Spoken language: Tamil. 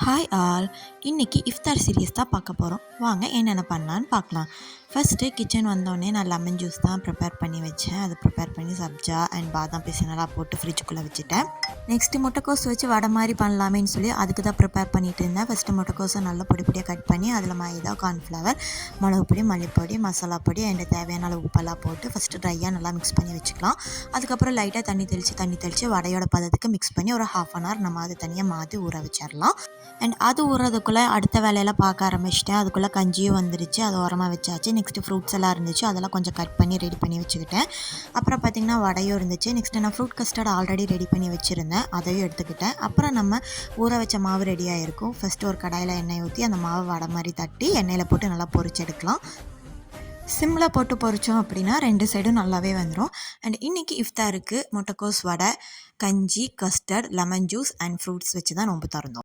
Hi all. இன்னைக்கு இஃப்தார் சீரியஸ் தான் பார்க்க போகிறோம். வாங்க என்னென்ன பண்ணலான்னு பார்க்கலாம். ஃபஸ்ட்டு கிச்சன் வந்தோடனே நான் லெமன் ஜூஸ் தான் ப்ரிப்பேர் பண்ணி வச்சேன். அதை ப்ரிப்பேர் பண்ணி சப்ஜா அண்ட் பாதாம் பிசினெல்லாம் போட்டு ஃப்ரிட்ஜுக்குள்ளே வச்சுட்டேன். நெக்ஸ்ட்டு முட்டைக்கோஸ் வச்சு வடை மாதிரி பண்ணலாமேன்னு சொல்லி அதுக்கு தான் ப்ரிப்பேர் பண்ணிட்டு இருந்தேன். ஃபஸ்ட்டு முட்டைக்கோஸை நல்லா பொடி பொடியாக கட் பண்ணி அதில் மைதா, கார்ன்ஃப்ளவர், மிளகு பொடி, மல்லிப்பொடி, மசாலா பொடி அண்ட் தேவையான அளவு உப்பெல்லாம் போட்டு ஃபஸ்ட்டு ட்ரையாக நல்லா மிக்ஸ் பண்ணி வச்சுக்கலாம். அதுக்கப்புறம் லைட்டாக தண்ணி தெளித்து வடையோட பதத்துக்கு மிக்ஸ் பண்ணி ஒரு 1/2 hour நம்ம அது தனியாக மாற்றி ஊற வச்சிடலாம். அண்ட் அது ஊறதுக்குள்ளே அடுத்த வேலையெல்லாம் பார்க்க ஆரம்பிச்சிட்டேன். அதுக்குள்ளே கஞ்சியும் வந்துருச்சு, அதை உரமாக வச்சாச்சு. நெக்ஸ்ட்டு ஃப்ரூட்ஸ் எல்லாம் இருந்துச்சு, அதெல்லாம் கொஞ்சம் கட் பண்ணி ரெடி பண்ணி வச்சுக்கிட்டேன். அப்புறம் பார்த்திங்கன்னா வடையும் இருந்துச்சு. நெக்ஸ்ட்டு நான் ஃப்ரூட் கஸ்டர்ட் ஆல்ரெடி ரெடி பண்ணி வச்சுருந்தேன், அதையும் எடுத்துக்கிட்டேன். அப்புறம் நம்ம ஊற வச்ச மாவு ரெடியாக இருக்கும். ஃபஸ்ட்டு ஒரு கடாயில் எண்ணெய் ஊற்றி அந்த மாவை வடை மாதிரி தட்டி எண்ணெயில் போட்டு நல்லா பொரிச்சு எடுக்கலாம். சிம்மில் போட்டு பொரித்தோம் அப்படின்னா 2 சைடும் நல்லாவே வந்துடும். அண்ட் இன்றைக்கி இஃப்தாருக்கு முட்டைக்கோஸ் வடை, கஞ்சி, custard, lemon juice and fruits வச்சு தான் நோன்பு திறந்தோம்.